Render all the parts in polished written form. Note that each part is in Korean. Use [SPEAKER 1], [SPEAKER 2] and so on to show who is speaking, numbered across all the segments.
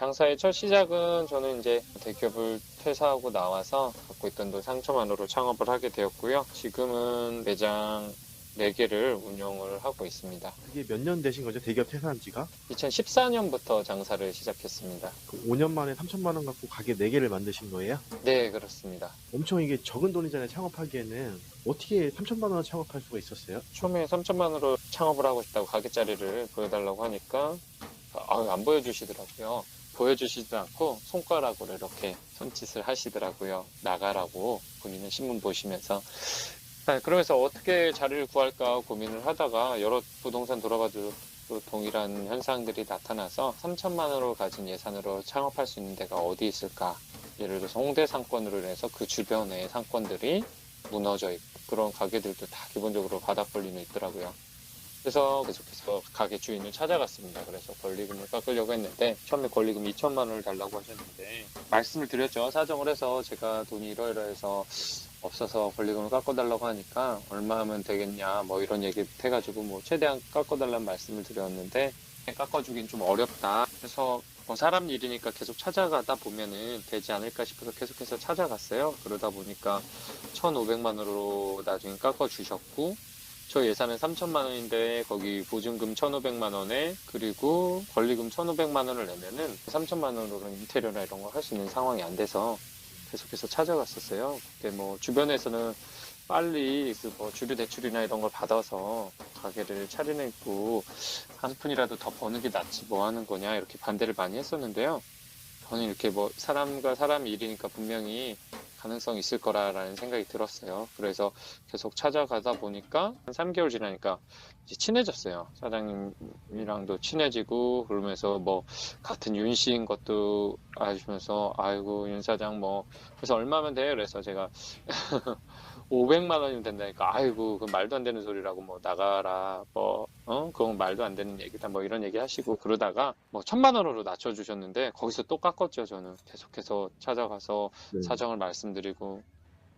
[SPEAKER 1] 장사의 첫 시작은 저는 이제 대기업을 퇴사하고 나와서 갖고 있던 돈 상천만으로 창업을 하게 되었고요. 지금은 매장 4개를 운영을 하고 있습니다.
[SPEAKER 2] 그게 몇 년 되신 거죠? 대기업 퇴사한 지가?
[SPEAKER 1] 2014년부터 장사를 시작했습니다.
[SPEAKER 2] 그 5년 만에 3천만 원 갖고 가게 4개를 만드신 거예요?
[SPEAKER 1] 네, 그렇습니다.
[SPEAKER 2] 엄청 이게 적은 돈이잖아요, 창업하기에는. 어떻게 3천만 원 창업할 수가 있었어요?
[SPEAKER 1] 처음에 3천만 원으로 창업을 하고 싶다고 가게 자리를 보여달라고 하니까 안 보여주시더라고요. 보여주시지도 않고 손가락으로 이렇게 손짓을 하시더라고요. 나가라고 본인은 신문 보시면서. 그러면서 어떻게 자리를 구할까 고민을 하다가 여러 부동산 돌아봐도 또 동일한 현상들이 나타나서 3천만 원으로 가진 예산으로 창업할 수 있는 데가 어디 있을까? 예를 들어서 홍대 상권으로 인해서 그 주변의 상권들이 무너져 있고 그런 가게들도 다 기본적으로 바닥 권리는 있더라고요. 그래서 계속해서 가게 주인을 찾아갔습니다. 그래서 권리금을 깎으려고 했는데 처음에 권리금 2천만 원을 달라고 하셨는데 말씀을 드렸죠. 사정을 해서 제가 돈이 이러이러해서 없어서 권리금을 깎아달라고 하니까 얼마 하면 되겠냐 뭐 이런 얘기 해가지고 뭐 최대한 깎아달라는 말씀을 드렸는데 깎아주긴 좀 어렵다. 그래서 뭐 사람 일이니까 계속 찾아가다 보면은 되지 않을까 싶어서 계속해서 찾아갔어요. 그러다 보니까 1,500만 원으로 나중에 깎아주셨고 저 예산은 3천만 원인데 거기 보증금 1,500만 원에 그리고 권리금 1,500만 원을 내면은 3천만 원으로는 인테리어나 이런 거 할 수 있는 상황이 안 돼서 계속해서 찾아갔었어요. 그때 뭐 주변에서는 빨리 그 뭐 주류 대출이나 이런 걸 받아서 가게를 차려내고 한 푼이라도 더 버는 게 낫지 뭐 하는 거냐 이렇게 반대를 많이 했었는데요. 저는 이렇게 뭐 사람과 사람 일이니까 분명히 가능성이 있을 거라는 생각이 들었어요. 그래서 계속 찾아가다 보니까 한 3개월 지나니까 이제 친해졌어요. 사장님이랑도 친해지고 그러면서 뭐 같은 윤 씨인 것도 아시면서 아이고 윤 사장 뭐 그래서 얼마면 돼요? 그래서 제가 500만 원이면 된다니까 아이고 그 말도 안 되는 소리라고 뭐 나가라 그건 말도 안 되는 얘기다 뭐 이런 얘기 하시고 그러다가 뭐 1,000만 원으로 낮춰주셨는데 거기서 또 깎았죠. 저는 계속해서 찾아가서
[SPEAKER 2] 네.
[SPEAKER 1] 사정을 말씀드리고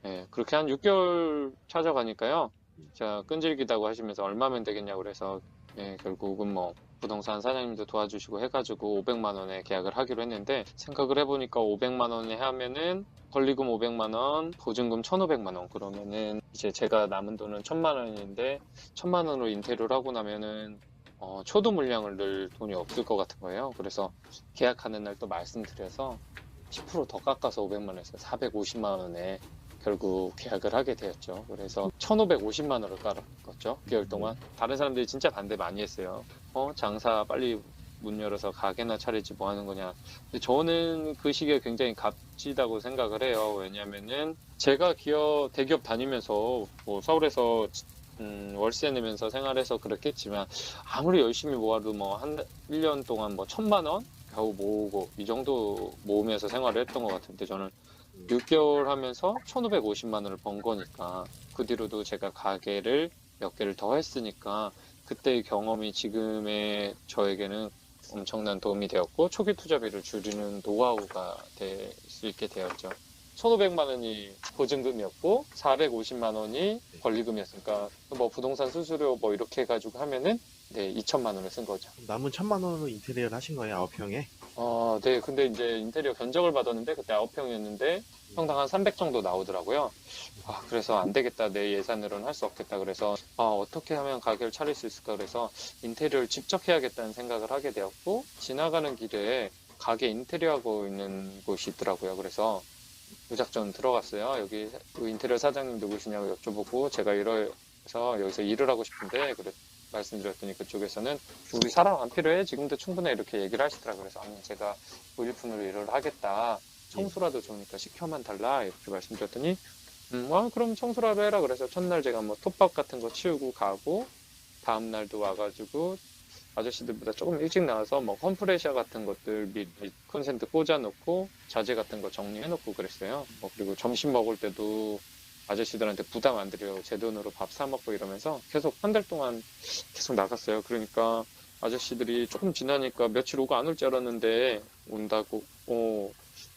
[SPEAKER 1] 예, 그렇게 한 6개월 찾아가니까요. 제가 끈질기다고 하시면서 얼마면 되겠냐고 그래서 예, 결국은 뭐 부동산 사장님도 도와주시고 해가지고 500만 원에 계약을 하기로 했는데 생각을 해보니까 500만 원에 하면은 권리금 500만 원, 보증금 1,500만 원 그러면은 이제 제가 남은 돈은 1,000만 원인데 1,000만 원으로 인테리어를 하고 나면은 초도 물량을 넣을 돈이 없을 것 같은 거예요. 그래서 계약하는 날 또 말씀드려서 10%더 깎아서 500만 원에서 450만 원에 결국 계약을 하게 되었죠. 그래서 1,550만 원을 깔았죠. 6개월 동안. 다른 사람들이 진짜 반대 많이 했어요. 장사 빨리 문 열어서 가게나 차리지 뭐 하는 거냐. 근데 저는 그 시기에 굉장히 값지다고 생각을 해요. 왜냐면은 제가 대기업 다니면서 뭐 서울에서 월세 내면서 생활해서 그렇겠지만 아무리 열심히 모아도 뭐 1년 동안 뭐 1,000만 원 겨우 모으고 이 정도 모으면서 생활을 했던 것 같은데 저는 6개월 하면서 1,550만 원을 번 거니까 그 뒤로도 제가 가게를 몇 개를 더 했으니까 그때의 경험이 지금의 저에게는 엄청난 도움이 되었고 초기 투자비를 줄이는 노하우가 될 수 있게 되었죠. 1,500만 원이 보증금이었고 450만 원이 권리금이었으니까 뭐 부동산 수수료 뭐 이렇게 해가지고 하면은 네 2천만 원을 쓴 거죠.
[SPEAKER 2] 남은 1천만 원으로 인테리어를 하신 거예요, 9평에?
[SPEAKER 1] 네. 근데 이제 인테리어 견적을 받았는데 그때 9평이었는데 평당 한 300 정도 나오더라고요. 그래서 안 되겠다. 내 예산으로는 할 수 없겠다. 그래서 어떻게 하면 가게를 차릴 수 있을까? 그래서 인테리어를 직접 해야겠다는 생각을 하게 되었고 지나가는 길에 가게 인테리어 하고 있는 곳이 있더라고요. 그래서 무작정 들어갔어요. 여기 그 인테리어 사장님 누구시냐고 여쭤보고 제가 이래서 여기서 일을 하고 싶은데 말씀드렸더니 그쪽에서는 우리 사람 안 필요해 지금도 충분해 이렇게 얘기를 하시더라고요. 그래서 아니 제가 무일푼으로 일을 하겠다 청소라도 좋으니까 시켜만 달라 이렇게 말씀드렸더니 그럼 청소라도 해라 그래서 첫날 제가 뭐 톱밥 같은 거 치우고 가고 다음날도 와가지고 아저씨들보다 조금 일찍 나와서 뭐 컴프레셔 같은 것들 미리 콘센트 꽂아놓고 자재 같은 거 정리해놓고 그랬어요. 그리고 점심 먹을 때도 아저씨들한테 부담 안 드려요. 제 돈으로 밥 사 먹고 이러면서 계속 한 달 동안 계속 나갔어요. 그러니까 아저씨들이 조금 지나니까 며칠 오고 안 올 줄 알았는데 온다고,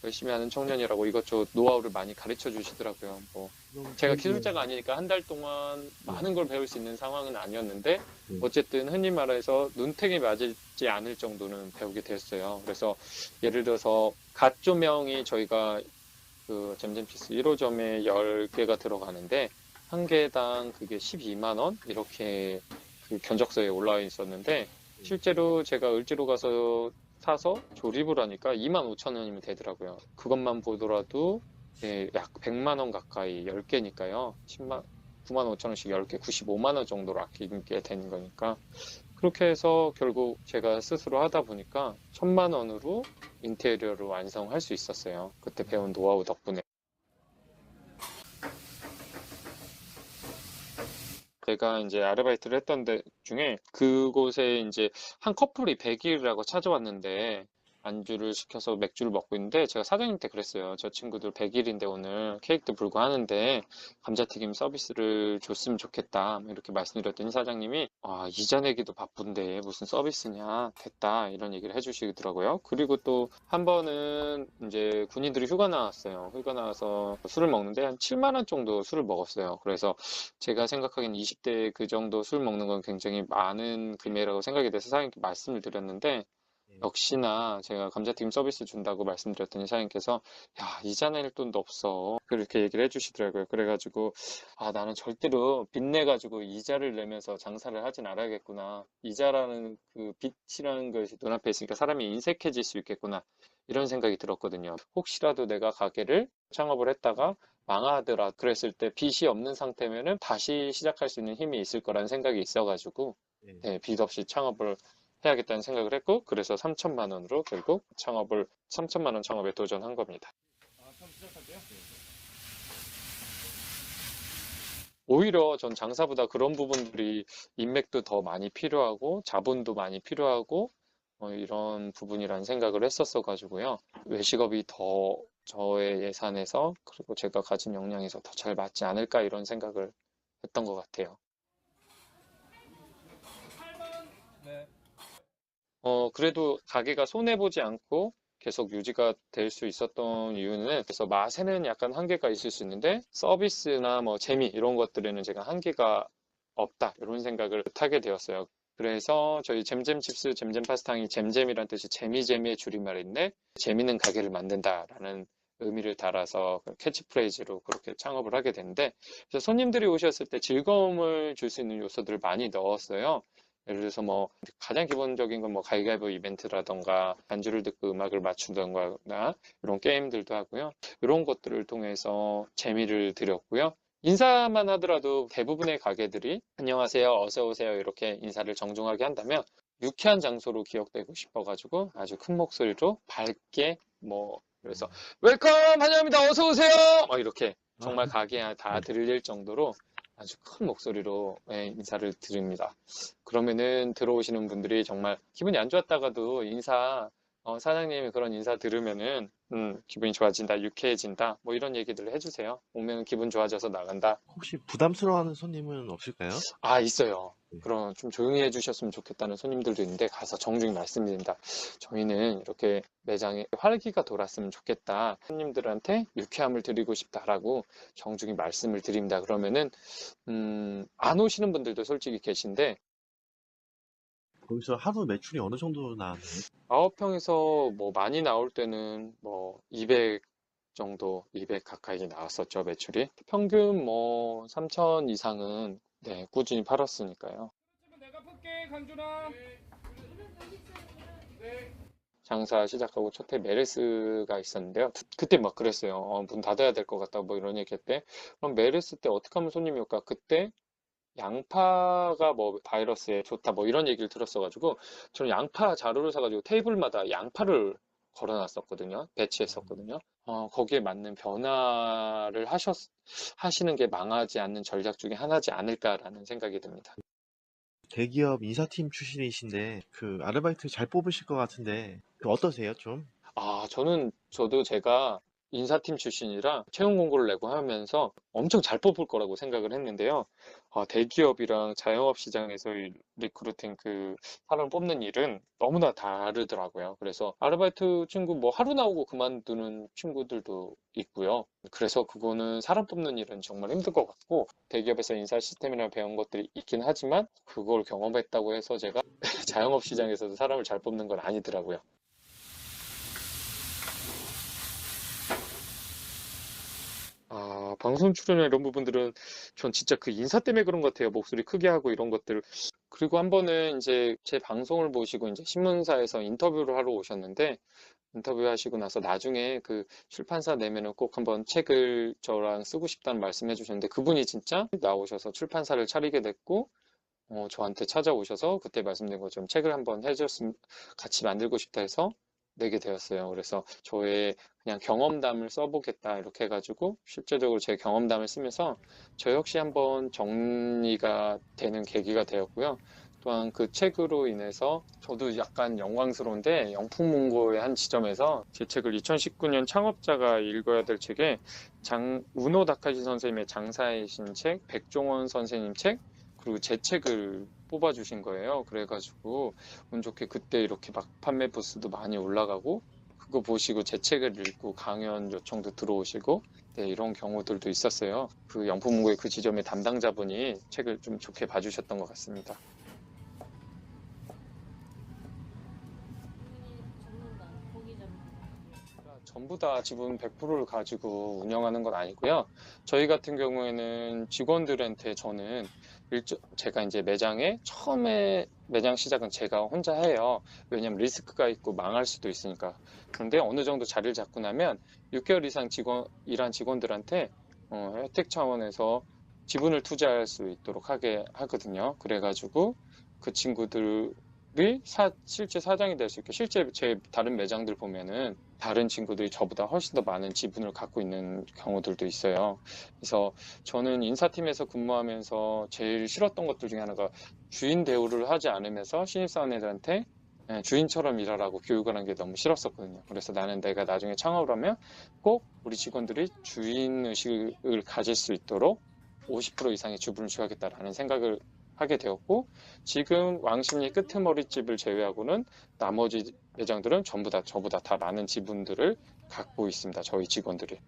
[SPEAKER 1] 열심히 하는 청년이라고 이것저것 노하우를 많이 가르쳐 주시더라고요. 뭐
[SPEAKER 2] 그럼
[SPEAKER 1] 제가
[SPEAKER 2] 저희
[SPEAKER 1] 기술자가 아니니까 한 달 동안
[SPEAKER 2] 네.
[SPEAKER 1] 많은 걸 배울 수 있는 상황은 아니었는데
[SPEAKER 2] 네.
[SPEAKER 1] 어쨌든 흔히 말해서 눈탱이 맞지 않을 정도는 배우게 됐어요. 그래서 예를 들어서 갓 조명이 저희가 그 잼잼피스 1호점에 10개가 들어가는데 한 개당 그게 12만 원 이렇게 그 견적서에 올라와 있었는데 실제로 제가 을지로 가서 사서 조립을 하니까 2만 5천 원이면 되더라고요. 그것만 보더라도 예, 약 100만 원 가까이 10개니까요. 9만 5천 원씩 10개, 95만 원 정도로 아끼게 되는 거니까 그렇게 해서 결국 제가 스스로 하다 보니까 1,000만 원으로 인테리어를 완성할 수 있었어요. 그때 배운 노하우 덕분에. 제가 이제 아르바이트를 했던 데 중에 그곳에 이제 한 커플이 100일이라고 찾아왔는데 안주를 시켜서 맥주를 먹고 있는데 제가 사장님한테 그랬어요. 저 친구들 100일인데 오늘 케이크도 불고 하는데 감자튀김 서비스를 줬으면 좋겠다. 이렇게 말씀드렸더니 사장님이 이자 내기도 바쁜데 무슨 서비스냐 됐다 이런 얘기를 해주시더라고요. 그리고 또 한 번은 이제 군인들이 휴가 나왔어요. 휴가 나와서 술을 먹는데 한 7만 원 정도 술을 먹었어요. 그래서 제가 생각하기엔 20대 그 정도 술 먹는 건 굉장히 많은 금액이라고 생각이 돼서 사장님께 말씀을 드렸는데
[SPEAKER 2] 네.
[SPEAKER 1] 역시나 제가 감자튀김 서비스 준다고 말씀드렸더니 사장님께서 야, 이자 낼 돈도 없어. 그렇게 얘기를 해주시더라고요. 그래가지고 나는 절대로 빚내가지고 이자를 내면서 장사를 하진 않아야겠구나. 이자라는 그 빚이라는 것이 눈앞에 있으니까 사람이 인색해질 수 있겠구나. 이런 생각이 들었거든요. 혹시라도 내가 가게를 창업을 했다가 망하더라 그랬을 때 빚이 없는 상태면은 다시 시작할 수 있는 힘이 있을 거라는 생각이 있어가지고
[SPEAKER 2] 네.
[SPEAKER 1] 네, 빚 없이 창업을 해야겠다는 생각을 했고 그래서 3천만 원으로 결국 3천만 원 창업에 도전한 겁니다.
[SPEAKER 3] 처음 시작할게요.
[SPEAKER 1] 오히려 전 장사보다 그런 부분들이 인맥도 더 많이 필요하고 자본도 많이 필요하고 이런 부분이라는 생각을 했었어 가지고요. 외식업이 더 저의 예산에서 그리고 제가 가진 역량에서 더 잘 맞지 않을까 이런 생각을 했던 것 같아요.
[SPEAKER 3] 네.
[SPEAKER 1] 그래도 가게가 손해보지 않고 계속 유지가 될 수 있었던 이유는 그래서 맛에는 약간 한계가 있을 수 있는데 서비스나 뭐 재미 이런 것들에는 제가 한계가 없다 이런 생각을 하게 되었어요. 그래서 저희 잼잼칩스 잼잼 파스타이 잼잼이란 뜻이 재미재미의 줄임말인데 재미있는 가게를 만든다라는 의미를 달아서 그 캐치프레이즈로 그렇게 창업을 하게 됐는데 그래서 손님들이 오셨을 때 즐거움을 줄 수 있는 요소들을 많이 넣었어요. 예를 들어서 뭐 가장 기본적인 건 뭐 가위바위보 이벤트라던가 반주를 듣고 음악을 맞춘던가 이런 게임들도 하고요. 이런 것들을 통해서 재미를 드렸고요. 인사만 하더라도 대부분의 가게들이 안녕하세요, 어서 오세요 이렇게 인사를 정중하게 한다면 유쾌한 장소로 기억되고 싶어가지고 아주 큰 목소리로 밝게 뭐 그래서 웰컴 환영합니다 어서 오세요 막 이렇게 정말 가게에 다
[SPEAKER 2] 네.
[SPEAKER 1] 들릴 정도로 아주 큰 목소리로 인사를 드립니다. 그러면은 들어오시는 분들이 정말 기분이 안 좋았다가도 사장님이 그런 인사 들으면은, 기분이 좋아진다, 유쾌해진다, 뭐 이런 얘기들을 해주세요. 오면 기분 좋아져서 나간다.
[SPEAKER 2] 혹시 부담스러워하는 손님은 없을까요?
[SPEAKER 1] 있어요.
[SPEAKER 2] 네.
[SPEAKER 1] 그럼 좀 조용히 해주셨으면 좋겠다는 손님들도 있는데 가서 정중히 말씀드립니다. 저희는 이렇게 매장에 활기가 돌았으면 좋겠다. 손님들한테 유쾌함을 드리고 싶다라고 정중히 말씀을 드립니다. 그러면은, 안 오시는 분들도 솔직히 계신데,
[SPEAKER 2] 거기서 하루 매출이 어느 정도 나나요?
[SPEAKER 1] 9평에서 뭐 많이 나올 때는 뭐 200 정도, 200 가까이 나왔었죠, 매출이. 평균 뭐 3천 이상은 네, 꾸준히 팔았으니까요.
[SPEAKER 3] 그러면 내가 풀게 강준아. 네.
[SPEAKER 1] 장사 시작하고 첫해 메르스가 있었는데요. 그때 막 그랬어요. 문 닫아야 될 것 같다, 뭐 이런 얘기 했대. 그럼 메르스 때 어떻게 하면 손님이 올까? 그때 양파가 뭐 바이러스에 좋다 뭐 이런 얘기를 들었어가지고 저는 양파 자루를 사가지고 테이블마다 양파를 걸어놨었거든요. 배치했었거든요. 거기에 맞는 변화를 하시는 게 망하지 않는 전략 중에 하나지 않을까라는 생각이 듭니다.
[SPEAKER 2] 대기업 인사팀 출신이신데 그 아르바이트 잘 뽑으실 것 같은데 그 어떠세요 좀?
[SPEAKER 1] 저도 제가 인사팀 출신이라 채용 공고를 내고 하면서 엄청 잘 뽑을 거라고 생각을 했는데요. 대기업이랑 자영업 시장에서의 리크루팅 사람 뽑는 일은 너무나 다르더라고요. 그래서 아르바이트 친구 뭐 하루 나오고 그만두는 친구들도 있고요. 그래서 그거는 사람 뽑는 일은 정말 힘들 것 같고, 대기업에서 인사 시스템이나 배운 것들이 있긴 하지만 그걸 경험했다고 해서 제가 자영업 시장에서도 사람을 잘 뽑는 건 아니더라고요. 방송 출연이나 이런 부분들은 전 진짜 그 인사 때문에 그런 것 같아요. 목소리 크게 하고 이런 것들. 그리고 한 번은 이제 제 방송을 보시고 이제 신문사에서 인터뷰를 하러 오셨는데, 인터뷰 하시고 나서 나중에 그 출판사 내면은 꼭 한번 책을 저랑 쓰고 싶다는 말씀 해주셨는데, 그분이 진짜 나오셔서 출판사를 차리게 됐고, 저한테 찾아오셔서 그때 말씀드린 것처럼 책을 한번 해줬으면 같이 만들고 싶다 해서 내게 되었어요. 그래서 저의 그냥 경험담을 써보겠다 이렇게 해가지고 실제적으로 제 경험담을 쓰면서 저 역시 한번 정리가 되는 계기가 되었고요. 또한 그 책으로 인해서 저도 약간 영광스러운데, 영풍문고의 한 지점에서 제 책을 2019년 창업자가 읽어야 될 책에 우노 다카시 선생님의 장사의 신책, 백종원 선생님 책, 그리고 제 책을 뽑아주신 거예요. 그래가지고 운 좋게 그때 이렇게 막 판매 부스도 많이 올라가고, 그거 보시고 제 책을 읽고 강연 요청도 들어오시고, 네, 이런 경우들도 있었어요. 그 영풍문고의 그 지점의 담당자분이 책을 좀 좋게 봐주셨던 것 같습니다. 전부 다 지분 100%를 가지고 운영하는 건 아니고요. 저희 같은 경우에는 직원들한테 저는 제가 이제 매장에 처음에 매장 시작은 제가 혼자 해요. 왜냐면 리스크가 있고 망할 수도 있으니까. 그런데 어느 정도 자리를 잡고 나면 6개월 이상 일한 직원들한테 혜택 차원에서 지분을 투자할 수 있도록 하게 하거든요. 그래가지고 그 친구들이 실제 사장이 될 수 있게, 실제 제 다른 매장들 보면은 다른 친구들이 저보다 훨씬 더 많은 지분을 갖고 있는 경우들도 있어요. 그래서 저는 인사팀에서 근무하면서 제일 싫었던 것들 중에 하나가 주인 대우를 하지 않으면서 신입사원들한테 주인처럼 일하라고 교육을 한 게 너무 싫었었거든요. 그래서 나는 내가 나중에 창업을 하면 꼭 우리 직원들이 주인의식을 가질 수 있도록 50% 이상의 주분을 줘야겠다라는 생각을 하게 되었고, 지금 왕십리 끄트머리집을 제외하고는 나머지 매장들은 전부 다 저보다 다 많은 지분들을 갖고 있습니다. 저희 직원들이.